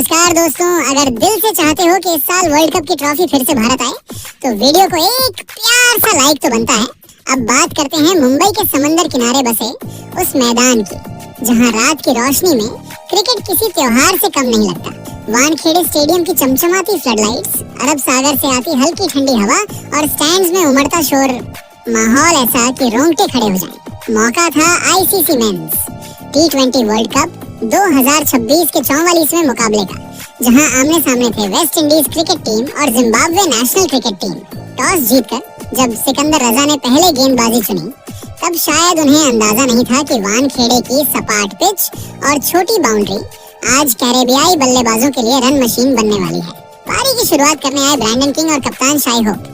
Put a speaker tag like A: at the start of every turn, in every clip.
A: नमस्कार दोस्तों, अगर दिल से चाहते हो कि इस साल वर्ल्ड कप की ट्रॉफी फिर से भारत आए तो वीडियो को एक प्यार सा लाइक तो बनता है। अब बात करते हैं मुंबई के समंदर किनारे बसे उस मैदान की जहां रात की रोशनी में क्रिकेट किसी त्योहार से कम नहीं लगता। वानखेड़े स्टेडियम की चमचमाती फ्लडलाइट्स, अरब सागर से आती हल्की ठंडी हवा और स्टैंड्स में उमड़ता शोर, माहौल ऐसा कि रोंगटे खड़े हो जाएं। मौका था ICC men's T20 world cup 2026 के 44वें मुकाबले का, जहां आमने सामने थे वेस्ट इंडीज क्रिकेट टीम और Zimbabwe national cricket team. Toss जीतकर जब सिकंदर रजा ने पहले गेंदबाजी चुनी, तब शायद उन्हें अंदाजा नहीं था कि वानखेड़े की सपाट पिच और छोटी बाउंड्री आज कैरेबियाई बल्लेबाजों के लिए रन मशीन बनने वाली है। पारी की शुरुआत करने आए ब्रैंडन किंग और कप्तान शाई होप।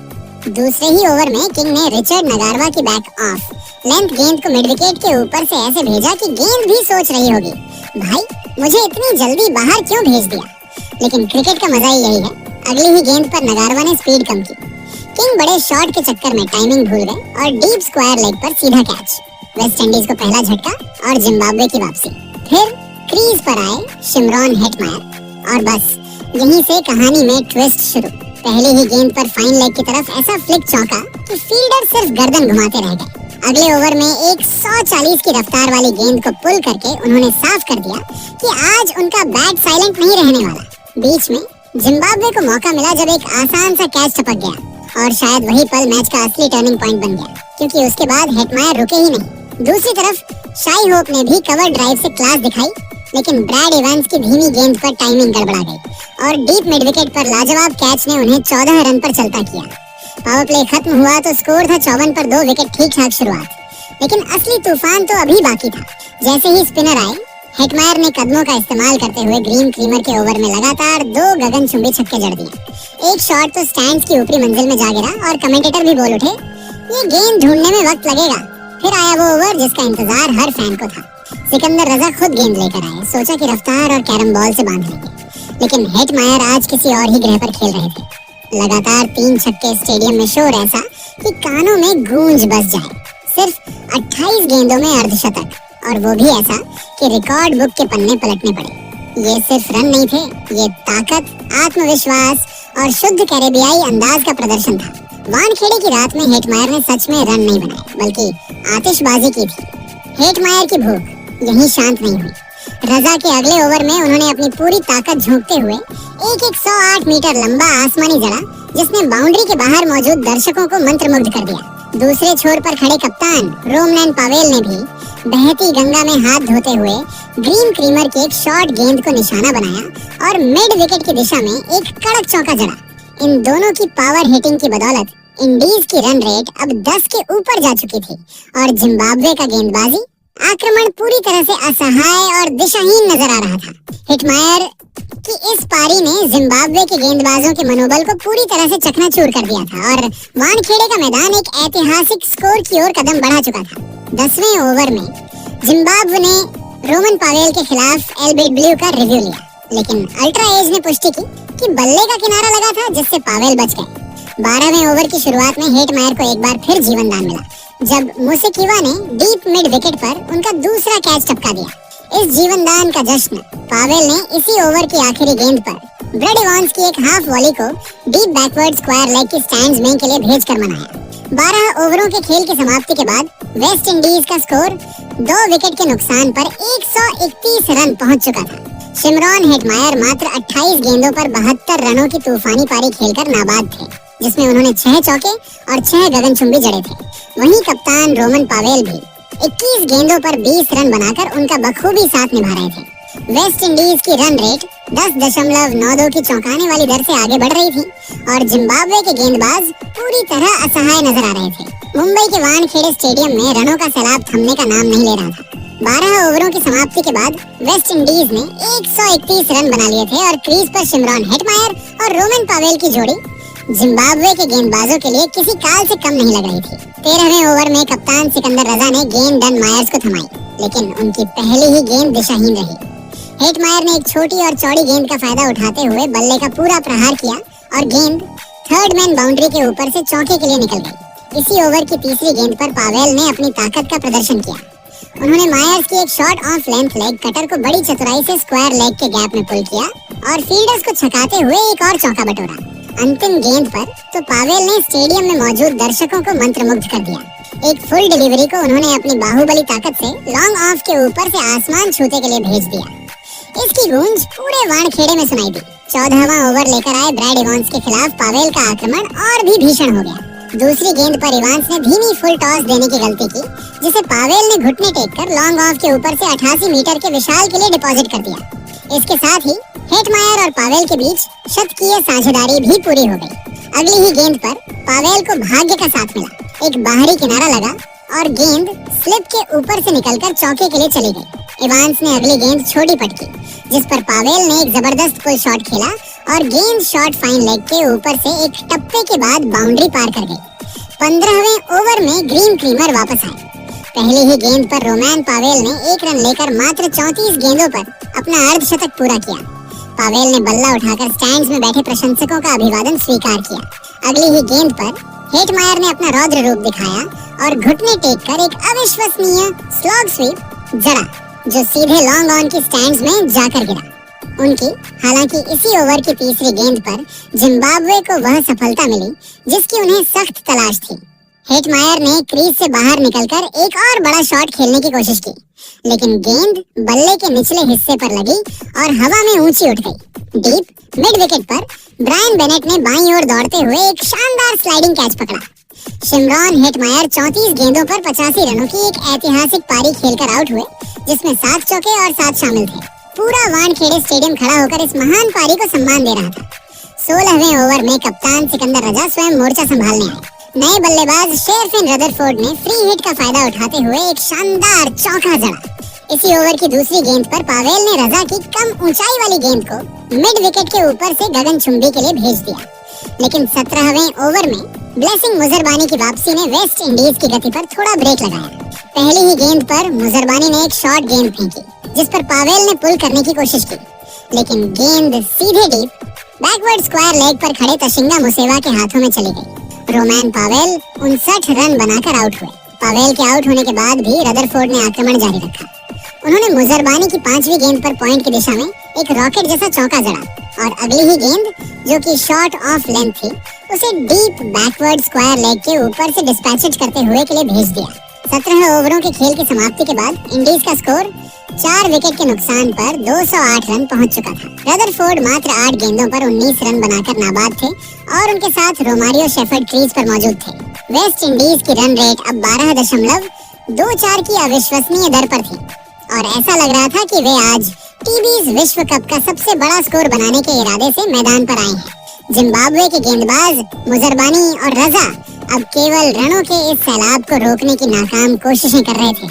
A: दूसरे ही ओवर में किंग ने रिचर्ड नगारवा की बैक ऑफ लेंथ गेंद को मिड विकेट के ऊपर से ऐसे भेजा कि गेंद भी सोच रही होगी, भाई मुझे इतनी जल्दी बाहर क्यों भेज दिया। लेकिन क्रिकेट का मजा ही यही है। अगली ही गेंद पर नगारवा ने स्पीड कम की। किंग बड़े शॉट के चक्कर में टाइमिंग भूल गए और डीप स्क्वायर लेग पर सीधा कैच। वेस्ट इंडीज को पहला झटका और जिम्बाब्वे की वापसी। फिर क्रीज पर आए शिमरॉन हेटमायर और बस यहीं से कहानी में ट्विस्ट शुरू। पहली ही गेंद पर फाइन लेग की तरफ ऐसा फ्लिक चौका कि फील्डर सिर्फ गर्दन घुमाते रह गए। अगले ओवर में एक 140 की रफ्तार वाली गेंद को पुल करके उन्होंने साफ कर दिया कि आज उनका बैट साइलेंट नहीं रहने वाला। बीच में जिम्बाब्वे को मौका मिला जब एक आसान सा कैच टपक गया और शायद वही पल मैच का असली टर्निंग पॉइंट बन गया, क्योंकि उसके बाद हेटमायर रुके ही नहीं। दूसरी तरफ शाई होप ने भी कवर ड्राइव से क्लास दिखाई, लेकिन ब्रैड इवांस की धीमी गेंद पर टाइमिंग गड़बड़ा गई और डीप मिड विकेट पर लाजवाब कैच ने उन्हें 14 रन पर चलता किया। पावर प्ले खत्म हुआ तो स्कोर था 54 पर 2 विकेट। ठीक ठाक शुरुआत, लेकिन असली तूफान तो अभी बाकी था। जैसे ही स्पिनर आए, हेटमायर ने कदमों का इस्तेमाल करते हुए ग्रीन क्रीमर के ओवर में लगातार 2 गगनचुंबी छक्के जड़ दिए। एक शॉट तो स्टैंड्स की ऊपरी मंजिल में जा गिरा और कमेंटेटर भी बोल उठे, ये गेंद ढूंढने में वक्त लगेगा। फिर आया वो ओवर जिसका इंतजार हर फैन को था। सिकंदर रजा खुद गेंद लेकर आए, सोचा कि रफ्तार और कैरम बॉल से बांध लेंगे, लेकिन हेटमायर आज किसी और ही ग्रह पर खेल रहे थे। लगातार 3 छक्के, स्टेडियम में शोर ऐसा कि कानों में गूंज बस जाए। सिर्फ 28 गेंदों में अर्धशतक, और वो भी ऐसा कि रिकॉर्ड बुक के पन्ने पलटने पड़े। ये सिर्फ रन नहीं थे, ये ताकत, आत्मविश्वास और शुद्ध कैरेबियाई अंदाज का प्रदर्शन था। वानखेड़े की रात में हेटमायर ने सच में रन नहीं बनाए, बल्कि आतिशबाजी की थी। हेटमायर की भूख यहीं शांत नहीं हुई। रजा के अगले ओवर में उन्होंने अपनी पूरी ताकत झोंकते हुए एक 108 मीटर लंबा आसमानी जड़ा, जिसने बाउंड्री के बाहर मौजूद दर्शकों को मंत्रमुग्ध कर दिया। दूसरे छोर पर खड़े कप्तान रोमनैन पावेल ने भी बहती गंगा में हाथ धोते हुए ग्रीन क्रीमर की एक शॉर्ट गेंद को निशाना बनाया और मिड विकेट की दिशा में एक कड़क चौका जड़ा। इन दोनों की पावर हिटिंग की बदौलत इंडीज की रन रेट अब 10 के ऊपर जा चुकी थी और जिम्बाब्वे का गेंदबाजी आक्रमण पूरी तरह से असहाय और दिशाहीन नजर आ रहा था। हेटमायर की इस पारी ने जिम्बाब्वे के गेंदबाजों के मनोबल को पूरी तरह से चकनाचूर कर दिया था और वानखेड़े का मैदान एक ऐतिहासिक स्कोर की ओर कदम बढ़ा चुका था। 10वें ओवर में जिम्बाब्वे ने रोमन पावेल के खिलाफ एलबीडब्ल्यू का रिव्यू लिया, लेकिन अल्ट्रा एज ने पुष्टि की कि बल्ले का किनारा लगा था, जिससे पावेल बच गए। 12वें ओवर की शुरुआत में हेटमायर को एक बार फिर जीवन दान मिला, जब मुसेकिवा ने डीप मिड विकेट पर उनका दूसरा कैच टपका दिया। इस जीवनदान का जश्न पावेल ने इसी ओवर की आखिरी गेंद पर ब्रैड इवांस की एक हाफ वॉली को डीप बैकवर्ड स्क्वायर लेग की स्टैंड्स में के लिए भेजकर मनाया। 12 ओवरों के खेल की समाप्ति के बाद वेस्ट इंडीज का स्कोर 2 विकेट के नुकसान पर 131 रन पहुंच चुका था। शिमरॉन हेटमायर मात्र 28 गेंदों पर 72 रनों की तूफानी पारी खेलकर नाबाद थे, जिसमें उन्होंने 6 चौके और 6 गगनचुंबी जड़े थे। वहीं कप्तान रोमन पावेल भी 21 गेंदों पर 20 रन बनाकर उनका बखूबी साथ निभा रहे थे। वेस्ट इंडीज की रन रेट 10.92 की चौंकाने वाली दर से आगे बढ़ रही थी और जिम्बाब्वे के गेंदबाज पूरी तरह असहाय नजर आ रहे थे। मुंबई के वानखेड़े स्टेडियम में रनों का सैलाब थमने का नाम नहीं ले रहा था। 12 ओवरों की समाप्ति के बाद वेस्ट इंडीज ने 131 रन बना लिए थे और क्रीज पर शिमरॉन हेटमायर और रोमन पावेल की जोड़ी जिम्बाब्वे के गेंदबाजों के लिए किसी काल से कम नहीं लग रही थी। 13वें ओवर में कप्तान सिकंदर रजा ने गेंद डन मायर्स को थमाई, लेकिन उनकी पहली ही गेंद दिशाहीन रही। हेटमायर ने एक छोटी और चौड़ी गेंद का फायदा उठाते हुए बल्ले का पूरा प्रहार किया और गेंद थर्ड मैन बाउंड्री के ऊपर से चौके के लिए निकल गई। इसी ओवर की तीसरी गेंद पर पावेल ने अपनी ताकत का प्रदर्शन किया। उन्होंने मायर्स की एक short of length leg cutter को बड़ी चतुराई से स्क्वायर लेग के गैप में पुल किया और फील्डर्स को छकाते हुए एक और चौका बटोरा। अंतिम गेंद पर तो पावेल ने स्टेडियम में मौजूद दर्शकों को मंत्रमुग्ध कर दिया। एक फुल डिलीवरी को उन्होंने अपनी बाहुबली ताकत से लॉन्ग ऑफ के ऊपर से आसमान छूते के लिए भेज दिया। इसकी गूंज पूरे वानखेड़े में सुनाई दी। 14वां ओवर लेकर आए ब्रैड इवांस के खिलाफ पावेल का आक्रमण और भी भीषण हो गया। दूसरी गेंद पर इवांस ने धीमी फुल टॉस देने की गलती की, जिसे पावेल ने घुटने टेक कर लॉन्ग ऑफ के ऊपर से 88 मीटर के विशाल के लिए डिपॉजिट कर दिया। इसके साथ ही हेटमायर और पावेल के बीच शतकीय साझेदारी भी पूरी हो गई। अगली ही गेंद पर पावेल को भाग्य का साथ मिला। एक बाहरी किनारा लगा और गेंद स्लिप के ऊपर से निकलकर चौके के लिए चली गई। इवांस ने अगली गेंद छोटी पटकी, जिस पर पावेल ने एक जबरदस्त पुल शॉट खेला और गेंद शॉट फाइन लेग के ऊपर से एक टप्पे के बाद बाउंड्री पार कर गई। 15वें ओवर में ग्रीन क्रीमर वापस आए। पहली ही गेंद पर रोमैन पावेल ने 1 रन लेकर मात्र 34 गेंदों पर अपना अर्धशतक पूरा किया। पावेल ने बल्ला उठाकर स्टैंड्स में बैठे प्रशंसकों का अभिवादन स्वीकार किया। अगली ही गेंद पर हेटमायर ने अपना रौद्र रूप दिखाया और घुटने टेक कर एक अविश्वसनीय स्लॉग स्वीप जड़ा, जो सीधे लॉन्ग ऑन की स्टैंड्स में जाकर गिरा। उनकी हालांकि इसी ओवर की तीसरी गेंद पर जिम्बाब्वे को वह सफलता मिली जिसकी उन्हें सख्त तलाश थी। हेटमायर ने क्रीज से बाहर निकलकर एक और बड़ा शॉट खेलने की कोशिश की, लेकिन गेंद बल्ले के निचले हिस्से पर लगी और हवा में ऊंची उठ गई। डीप मिड विकेट पर ब्रायन बेनेट ने बाईं ओर दौड़ते हुए एक शानदार स्लाइडिंग कैच पकड़ा। शिमरॉन हेटमायर 34 गेंदों पर 85 रनों की एक ऐतिहासिक पारी खेलकर आउट हुए, जिसमें 7 चौके और 7 शामिल थे। पूरा वानखेड़े स्टेडियम खड़ा होकर इस महान पारी को सम्मान दे रहा था। 16वें ओवर में कप्तान सिकंदर रजा स्वयं मोर्चा संभालने आए। नए बल्लेबाज शेरफिन रदरफोर्ड ने फ्री हिट का फायदा उठाते हुए एक शानदार चौका जड़ा। इसी ओवर की दूसरी गेंद पर पावेल ने रजा की कम ऊंचाई वाली गेंद को मिड विकेट के ऊपर से गगनचुंबी के लिए भेज दिया, लेकिन 17वें ओवर में ब्लेसिंग मुजरबानी की वापसी ने वेस्ट इंडीज की गति पर थोड़ा ब्रेक लगाया। पहली ही गेंद पर मुजरबानी ने एक शॉर्ट गेंद फेंकी, जिस पर पावेल ने पुल करने की कोशिश की, लेकिन गेंद सीधे डीप बैकवर्ड स्क्वायर लेग पर खड़े तशिंगा मुसेवा के हाथों में चली गई। रोमैन पावेल 59 रन बनाकर आउट हुए। पावेल के आउट होने के बाद भी रदरफोर्ड ने आक्रमण जारी रखा। उन्होंने मुजरबानी की 5वीं गेंद पर पॉइंट की दिशा में एक रॉकेट जैसा चौका जड़ा और अगली ही गेंद, जो कि शॉर्ट ऑफ लेंथ थी, उसे डीप बैकवर्ड स्क्वायर लेग के ऊपर से डिस्पैचेज करते हुए के लिए भेज दिया। 17 ओवरों के खेल की समाप्ति के बाद इंडीज का स्कोर 4 विकेट के नुकसान पर 208 रन पहुंच चुका था। रदरफोर्ड मात्र 8 गेंदों पर 19 रन बनाकर नाबाद थे और उनके साथ रोमारियो शेफर्ड क्रीज पर मौजूद थे। वेस्ट इंडीज की रन रेट अब 12.24 की अविश्वसनीय दर पर थी और ऐसा लग रहा था कि वे आज टीबीज विश्व कप का सबसे बड़ा स्कोर बनाने के इरादे से मैदान पर आए हैं। जिम्बाब्वे के गेंदबाज मुजरबानी और रजा अब केवल रनों के इस सैलाब को रोकने की नाकाम कोशिशें कर रहे थे।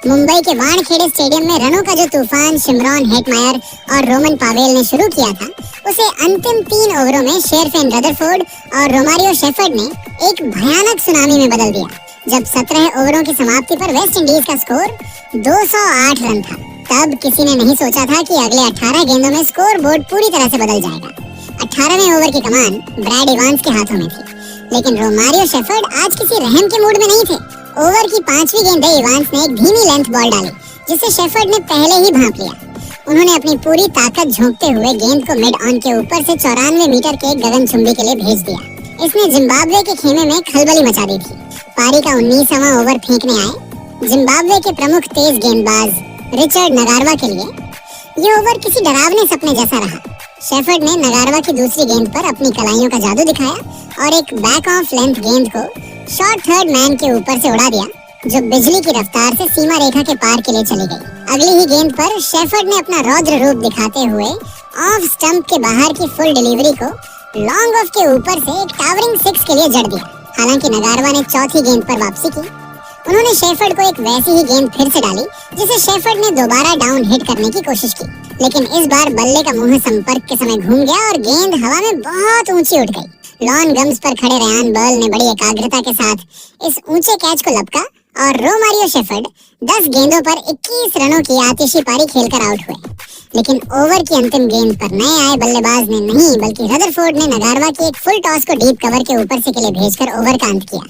A: मुंबई के वानखेड़े स्टेडियम में रनों का जो तूफान शिमरॉन हेटमायर और रोमन पावेल ने शुरू किया था, उसे अंतिम 3 ओवरों में शेरफिन रदरफोर्ड और रोमारियो शेफर्ड ने एक भयानक सुनामी में बदल दिया। जब 17 ओवरों की समाप्ति पर वेस्ट इंडीज का स्कोर 208 रन था, तब किसी ने नहीं सोचा था कि अगले 18 गेंदों में स्कोर बोर्ड पूरी तरह से बदल जाएगा। 18वें ओवर की कमान ब्रैड इवांस के हाथों में थी, लेकिन रोमारियो शेफर्ड आज किसी रहम के मूड में नहीं थे। ओवर की 5वीं गेंद इवांस ने एक धीमी लेंथ बॉल डाली, जिसे शेफर्ड ने पहले ही भांप लिया। उन्होंने अपनी पूरी ताकत झोंकते हुए गेंद को मिड ऑन के ऊपर से 94 मीटर के गगनचुंबी के लिए भेज दिया। इसने जिम्बाब्वे के खेमे में खलबली मचा दी थी। पारी का 19वां ओवर फेंकने आए जिम्बाब्वे के प्रमुख तेज गेंदबाज रिचर्ड नगारवा के लिए ये ओवर किसी डरावने सपने जैसा रहा। शेफर्ड ने नगारवा की दूसरी गेंद पर अपनी कलाइयों का जादू दिखाया और एक बैक ऑफ लेंथ गेंद को शॉर्ट थर्ड मैन के ऊपर से उड़ा दिया, जो बिजली की रफ्तार से सीमा रेखा के पार के लिए चली गई। अगली ही गेंद पर शेफर्ड ने अपना रौद्र रूप दिखाते हुए ऑफ स्टंप के बाहर की फुल डिलीवरी को लॉन्ग ऑफ के ऊपर से एक टावरिंग 6 के लिए जड़ दिया। हालांकि नगारवा ने चौथी गेंद पर वापसी की। उन्होंने शेफर्ड को एक वैसी ही गेंद फिर से डाली, जिसे शेफर्ड ने दोबारा डाउन हिट करने की कोशिश की, लेकिन इस बार बल्ले का मुंह संपर्क के समय घूम गया और गेंद हवा में बहुत ऊंची उठ गई। लॉन गम्स पर खड़े रयान बर्ल ने बड़ी एकाग्रता के साथ इस ऊंचे कैच को लपका और रोमारियो शेफर्ड 10 गेंदों पर 21 रनों की आतिशी पारी खेलकर आउट हुए। लेकिन ओवर की अंतिम गेंद पर नए आए बल्लेबाज ने नहीं, बल्कि रदरफोर्ड ने नगारवा की एक फुल टॉस को डीप कवर के ऊपर से के लिए भेजकर ओवर का अंत किया।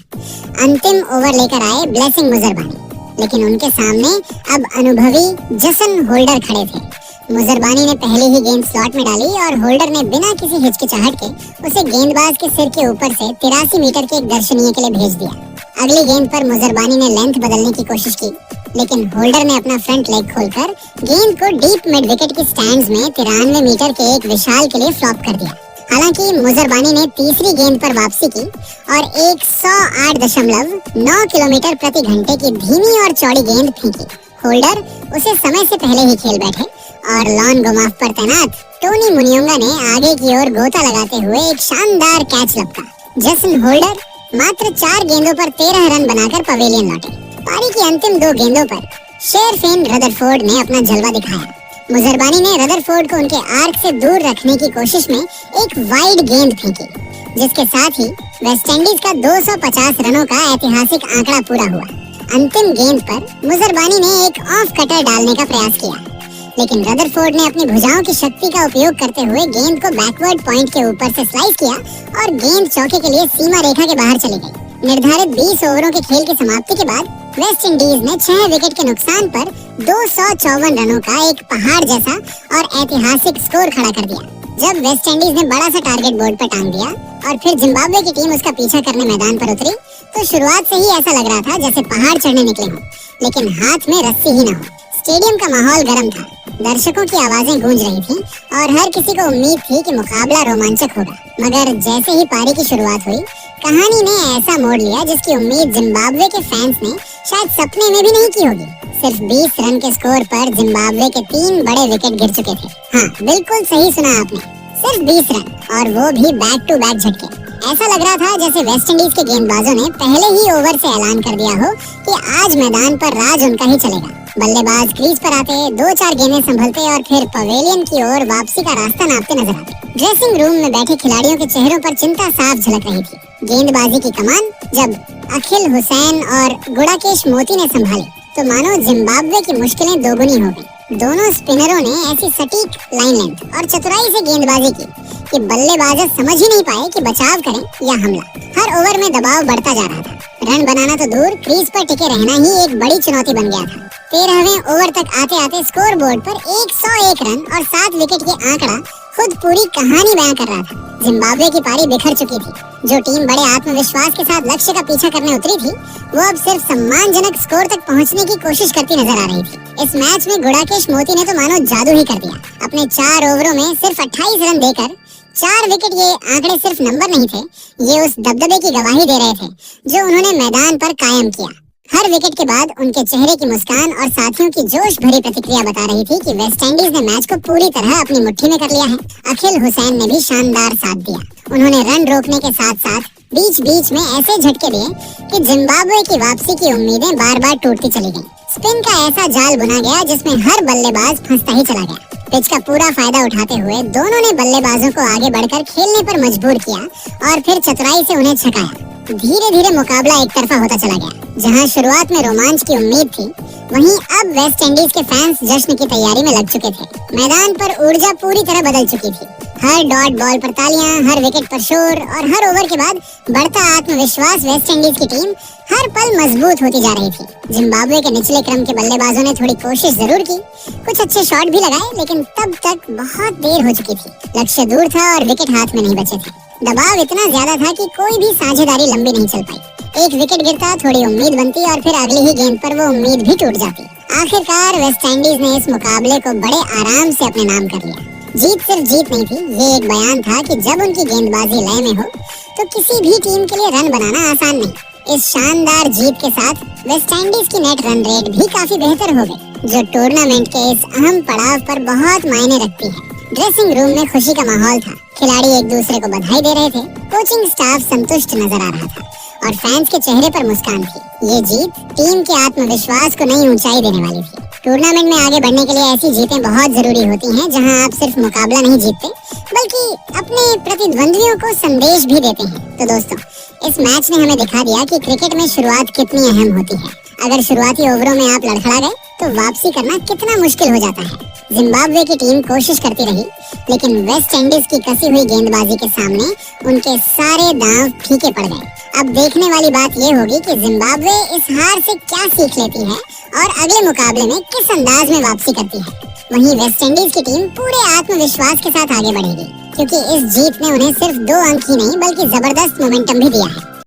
A: अंतिम ओवर लेकर आए ब्लेसिंग मुजरबानी। लेकिन उनके सामने अब अनुभवी जसन होल्डर खड़े थे। मुजरबानी ने पहले ही गेंद स्लॉट में डाली और होल्डर ने बिना किसी हिचकिचाहट के उसे गेंदबाज के सिर के ऊपर से 83 मीटर के एक दर्शनीय के लिए भेज दिया। अगली गेंद पर मुजरबानी ने लेंथ बदलने की कोशिश की, लेकिन होल्डर ने अपना फ्रंट लेग खोलकर गेंद को डीप मिड विकेट की स्टैंड्स में 93 मीटर के एक विशाल के लिए फ्लॉप कर दिया। हालांकि मुजरबानी ने तीसरी गेंद पर वापसी की और 108.9 किलोमीटर प्रति घंटे की धीमी और चौड़ी गेंद फेंकी। होल्डर उसे समय से पहले ही खेल बैठे और लॉन गोमाफ पर तैनात टोनी मुनियोंगा ने आगे की ओर गोता लगाते हुए एक शानदार कैच लपका। जसन होल्डर मात्र 4 गेंदों पर 13 रन बनाकर पवेलियन लौटे। पारी की अंतिम 2 गेंदों पर शेरफेन रदरफोर्ड ने अपना जलवा दिखाया। मुजरबानी ने रदरफोर्ड को उनके आर्क से दूर रखने की कोशिश में एक वाइड गेंद फेंकी, जिसके साथ ही वेस्टइंडीज का 250 रनों का ऐतिहासिक आंकड़ा पूरा हुआ। अंतिम गेंद पर मुजरबानी ने एक ऑफ कटर डालने का प्रयास किया, लेकिन रदरफोर्ड ने अपनी भुजाओं की शक्ति का उपयोग करते हुए गेंद को बैकवर्ड पॉइंट के ऊपर से स्लाइस किया और गेंद चौके के लिए सीमा रेखा के बाहर चली गई। निर्धारित 20 ओवरों के खेल की समाप्ति के बाद वेस्ट इंडीज ने 6 विकेट के नुकसान पर 254 रनों का एक पहाड़ जैसा और ऐतिहासिक स्कोर खड़ा कर दिया। जब वेस्ट इंडीज ने बड़ा सा टारगेट बोर्ड पर टांग दिया और फिर जिम्बाब्वे की टीम उसका पीछा करने मैदान पर उतरी, तो शुरुआत से ही ऐसा लग रहा था जैसे पहाड़ चढ़ने निकले हों, लेकिन हाथ में रस्सी ही न हो। स्टेडियम का माहौल गर्म था, दर्शकों की आवाजें गूंज रही थीं और हर किसी को उम्मीद थी कि मुकाबला रोमांचक होगा। मगर जैसे ही पारी की शुरुआत हुई, कहानी ने ऐसा मोड़ लिया जिसकी उम्मीद जिम्बाब्वे के फैंस ने शायद सपने में भी नहीं की होगी। सिर्फ 20 रन के स्कोर पर जिम्बाब्वे के 3 बड़े विकेट गिर चुके थे। हाँ, बिल्कुल सही सुना आपने, सिर्फ 20 रन, और वो भी बैक टू बैक झटके। ऐसा लग रहा था जैसे वेस्ट इंडीज के गेंदबाजों ने पहले ही ओवर से ऐलान कर दिया हो कि आज मैदान पर राज उनका ही चलेगा। बल्लेबाज क्रीज पर आते, 2-4 गेंदें संभलते और फिर पवेलियन की ओर वापसी का रास्ता नापते नजर आते। ड्रेसिंग रूम में बैठे खिलाड़ियों के चेहरों पर चिंता साफ झलक रही थी। गेंदबाजी की कमान जब अखिल हुसैन और गुड़ाकेश मोती ने संभाली, तो मानो जिम्बाब्वे की मुश्किलें दोगुनी हो गई। दोनों स्पिनरों ने ऐसी सटीक लाइन लेंथ और चतुराई से गेंदबाजी की कि बल्लेबाज समझ ही नहीं पाए कि बचाव करें या हमला। हर ओवर में दबाव बढ़ता जा रहा था। रन बनाना तो दूर, क्रीज पर टिके रहना ही एक बड़ी चुनौती बन गया था। 13वें ओवर तक आते आते स्कोर बोर्ड पर 101 रन और 7 विकेट के आंकड़ा खुद पूरी कहानी बयां कर रहा था। जिम्बाब्वे की पारी बिखर चुकी थी। जो टीम बड़े आत्मविश्वास के साथ लक्ष्य का पीछा करने उतरी थी, वो अब सिर्फ सम्मानजनक स्कोर तक पहुंचने की कोशिश करती नजर आ रही थी। इस मैच में गुड़ाकेश मोती ने तो मानो जादू ही कर दिया। अपने 4 ओवरों में सिर्फ 28 रन देकर 4 विकेट, ये आंकड़े सिर्फ नंबर नहीं थे, ये उस दबदबे की गवाही दे रहे थे जो उन्होंने मैदान पर कायम किया। हर विकेट के बाद उनके चेहरे की मुस्कान और साथियों की जोश भरी प्रतिक्रिया बता रही थी कि वेस्टइंडीज ने मैच को पूरी तरह अपनी मुट्ठी में कर लिया है। अखिल हुसैन ने भी शानदार साथ दिया। उन्होंने रन रोकने के साथ साथ बीच बीच में ऐसे झटके दिए कि जिम्बाब्वे की वापसी की उम्मीदें बार बार टूटती चली गईं। स्पिन का ऐसा जाल बुना गया जिसमें हर बल्लेबाज फंसता ही चला गया। पिच का पूरा फायदा उठाते हुए दोनों ने बल्लेबाजों को आगे बढ़कर खेलने पर मजबूर किया और फिर चतुराई से उन्हें छकाया। धीरे धीरे मुकाबला एक तरफा होता चला गया। जहां शुरुआत में रोमांच की उम्मीद थी, वहीं अब वेस्ट इंडीज के फैंस जश्न की तैयारी में लग चुके थे। मैदान पर ऊर्जा पूरी तरह बदल चुकी थी। हर डॉट बॉल पर तालियां, हर विकेट पर शोर और हर ओवर के बाद बढ़ता आत्मविश्वास। वेस्ट इंडीज की टीम हर पल मजबूत होती जा रही थी। जिम्बाब्वे के निचले क्रम के बल्लेबाजों ने थोड़ी कोशिश जरूर की, कुछ अच्छे शॉट भी लगाए, लेकिन तब तक बहुत देर हो चुकी थी। लक्ष्य दूर था और विकेट हाथ में नहीं बचे थे। दबाव इतना ज्यादा था कि कोई भी साझेदारी लंबी नहीं चल पाई। एक विकेट गिरता, थोड़ी उम्मीद बनती और फिर अगली ही गेंद पर वो उम्मीद भी टूट जाती। आखिरकार वेस्ट इंडीज ने इस मुकाबले को बड़े आराम से अपने नाम कर लिया। जीत सिर्फ जीत नहीं थी, ये एक बयान था कि जब उनकी गेंदबाजी लय में हो तो किसी भी टीम के लिए रन बनाना आसान नहीं। इस शानदार जीत के साथ वेस्ट इंडीज की नेट रन रेट भी काफी बेहतर हो गई, जो टूर्नामेंट के इस अहम पड़ाव पर बहुत मायने रखती है। ड्रेसिंग रूम में खुशी का माहौल था। खिलाड़ी एक दूसरे को बधाई दे रहे थे, कोचिंग स्टाफ संतुष्ट नजर आ रहा था और फैंस के चेहरे पर मुस्कान थी। ये जीत टीम के आत्मविश्वास को नई ऊंचाई देने वाली थी। टूर्नामेंट में आगे बढ़ने के लिए ऐसी जीतें बहुत जरूरी होती हैं, जहां आप सिर्फ मुकाबला नहीं जीतते, बल्कि अपने प्रतिद्वंदियों को संदेश भी देते हैं। तो दोस्तों, इस मैच ने हमें दिखा दिया कि क्रिकेट में शुरुआत कितनी अहम होती है। अगर शुरुआती ओवरों में आप लड़खड़ा गए तो वापसी करना कितना मुश्किल हो जाता है। जिम्बाब्वे की टीम कोशिश करती रही, लेकिन वेस्ट इंडीज की कसी हुई गेंदबाजी के सामने उनके सारे दांव फीके पड़ गए। अब देखने वाली बात ये होगी कि जिम्बाब्वे इस हार से क्या सीख लेती है और अगले मुकाबले में किस अंदाज में वापसी करती है। वहीं वेस्ट इंडीज की टीम पूरे आत्मविश्वास के साथ आगे बढ़ेगी, क्योंकि इस जीत ने उन्हें सिर्फ 2 अंक ही नहीं बल्कि जबरदस्त मोमेंटम भी दिया है।